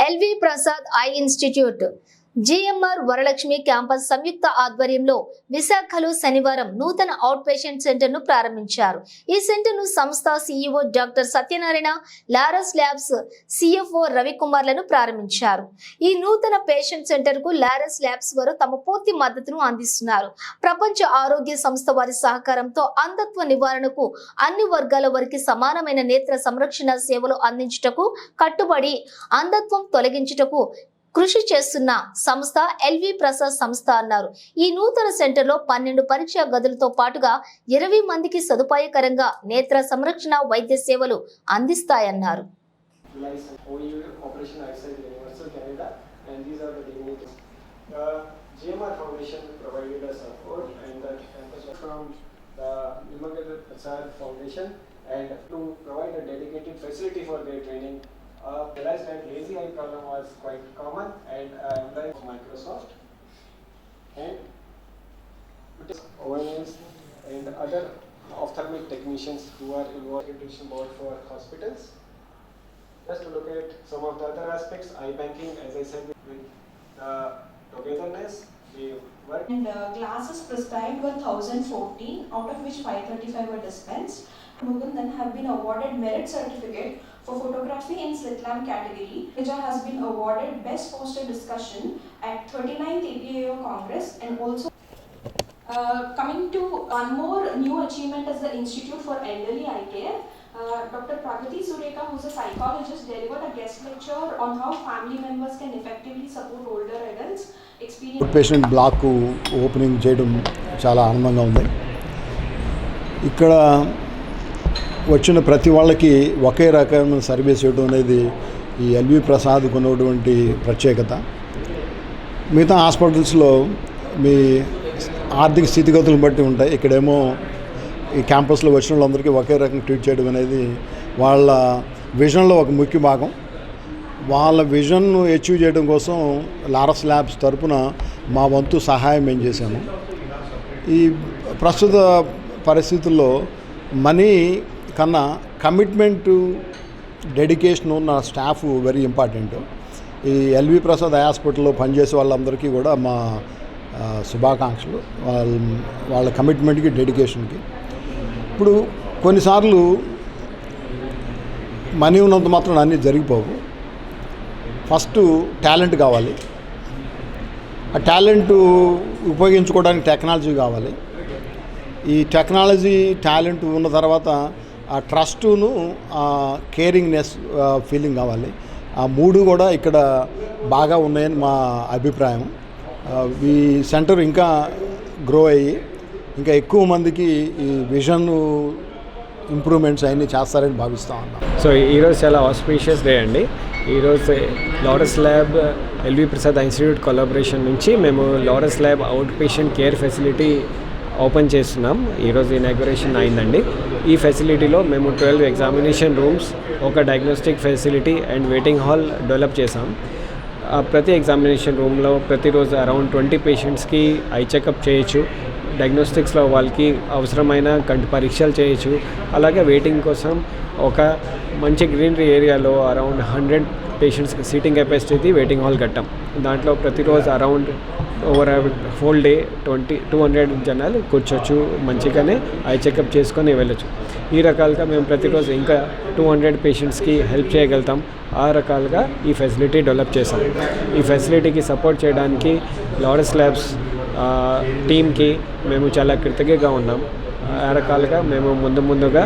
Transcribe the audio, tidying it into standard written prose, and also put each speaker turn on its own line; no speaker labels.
LV Prasad eye institute GMR Varalakshmi campus సంయుక్త ఆధ్వర్యంలో విశాఖలో శనివారం నూతన అవుట్ పేషెంట్ సెంటర్ ను ప్రారంభించారు. ఈ సెంటర్ ను సంస్థ CEO doctor Satyanarayana, Laurus Labs CFO రవికుమార్లను ప్రారంభించారు. ఈ నూతన పేషెంట్ సెంటర్ కు లారస్ ల్యాబ్స్ వారు తమ పూర్తి మద్దతును అందిస్తున్నారు. ప్రపంచ ఆరోగ్య సంస్థ వారి సహకారంతో అంధత్వ నివారణకు అన్ని వర్గాల వారికి సమానమైన నేత్ర సంరక్షణ సేవలు అందించుటకు కట్టుబడి అంధత్వం తొలగించుటకు కృషి చేస్తున్న సంస్థ ఎల్వి ప్రసాద్ సంస్థ అన్నారు. ఈ నూతన సెంటర్ లో 12 పరీక్షా గదులతో పాటుగా 20 మందికి సదుపాయకరంగా నేత్ర సంరక్షణ వైద్య సేవలు అందిస్తాయన్నారు.
And to provide a dedicated facility for their training. Realized that lazy eye problem was quite common, and employees of Microsoft and ONMs and other ophthalmic technicians who are involved in accreditation board for hospitals. Just to look at some of the other aspects, eye banking, as I said, with togetherness, we work.
And glasses prescribed were 1014, out of which 535 were dispensed. Mukundan have been awarded merit certificate for photography in slit lamp category, which has been awarded best poster discussion at 39th APAO Congress. And also coming to one more new achievement is the Institute for Elderly Eye Care. Dr. Pragati Sureka, who is a psychologist, delivered a guest lecture on how family members can effectively support older adults experience.
Patient block opening చేయడం చాలా ఆనందంగా ఉంది. ఇక్కడ వచ్చిన ప్రతి వాళ్ళకి ఒకే రకమైన service ఇవ్వడం అనేది ఈ ఎల్వి ప్రసాద్కు ఉన్నటువంటి ప్రత్యేకత. మిగతా హాస్పిటల్స్లో మీ ఆర్థిక స్థితిగతులను బట్టి ఉంటాయి. ఇక్కడేమో ఈ క్యాంపస్లో వచ్చిన వాళ్ళందరికీ ఒకే రకం ట్రీట్ చేయడం అనేది వాళ్ళ విజన్లో ఒక ముఖ్య భాగం. వాళ్ళ విజన్ను అచీవ్ చేయడం కోసం లారస్ ల్యాబ్స్ తరపున మా వంతు సహాయం మేము చేశాము. ఈ ప్రస్తుత పరిస్థితుల్లో మనీ కన్నా కమిట్మెంటు, డెడికేషన్ ఉన్న స్టాఫ్ వెరీ ఇంపార్టెంట్. ఈ ఎల్వి ప్రసాద్ హాస్పిటల్లో పనిచేసే వాళ్ళందరికీ కూడా మా శుభాకాంక్షలు. వాళ్ళ కమిట్మెంట్కి, డెడికేషన్కి. ఇప్పుడు కొన్నిసార్లు మనీ ఉన్నంత మాత్రం అన్నీ జరిగిపోవు. ఫస్ట్ టాలెంట్ కావాలి. ఆ టాలెంట్ ఉపయోగించుకోవడానికి టెక్నాలజీ కావాలి. ఈ టెక్నాలజీ, టాలెంట్ ఉన్న తర్వాత ఆ ట్రస్టును, ఆ కేరింగ్నెస్ ఫీలింగ్ కావాలి. ఆ మూడు కూడా ఇక్కడ బాగా ఉన్నాయని మా అభిప్రాయం. ఈ సెంటర్ ఇంకా గ్రో అయ్యి ఇంకా ఎక్కువ మందికి ఈ విజన్ ఇంప్రూవ్మెంట్స్ అన్నీ చేస్తారని భావిస్తూ ఉన్నాం.
సో ఈరోజు చాలా ఆస్పీషియస్ డే అండి. ఈరోజు Laurus lab LV Prasad institute collaboration నుంచి మేము Laurus lab out patient care facility open చేస్తున్నాం. ఈరోజు ఇనాగ్యురేషన్ అయిందండి. ఈ ఫెసిలిటీలో మేము 12 ఎగ్జామినేషన్ రూమ్స్, ఒక diagnostic facility and waiting hall develop చేసాం. ప్రతి ఎగ్జామినేషన్ రూమ్లో ప్రతిరోజు అరౌండ్ 20 పేషెంట్స్కి ఐ చెకప్ చేయొచ్చు. డయాగ్నోస్టిక్స్లో వాళ్ళకి అవసరమైన కంటి పరీక్షలు చేయొచ్చు. అలాగే వెయిటింగ్ కోసం ఒక మంచి గ్రీనరీ ఏరియాలో అరౌండ్ 100 పేషెంట్స్కి సీటింగ్ కెపాసిటీ వెయిటింగ్ హాల్ కట్టాం. దాంట్లో ప్రతిరోజు అరౌండ్ ఓవర్ హోల్ డే 200 జనాలు కూర్చోవచ్చు. మంచిగానే ఐ చెకప్ చేసుకొని వెళ్ళచ్చు. ఈ రకాలుగా మేము ప్రతిరోజు ఇంకా 200 పేషెంట్స్కి హెల్ప్ చేయగలుగుతాం. ఆ రకాలుగా ఈ ఫెసిలిటీ డెవలప్ చేసాం. ఈ ఫెసిలిటీకి సపోర్ట్ చేయడానికి లారస్ ల్యాబ్స్ టీమ్కి మేము చాలా కృతజ్ఞతగా ఉన్నాం. ఆ రకాలుగా మేము ముందుగా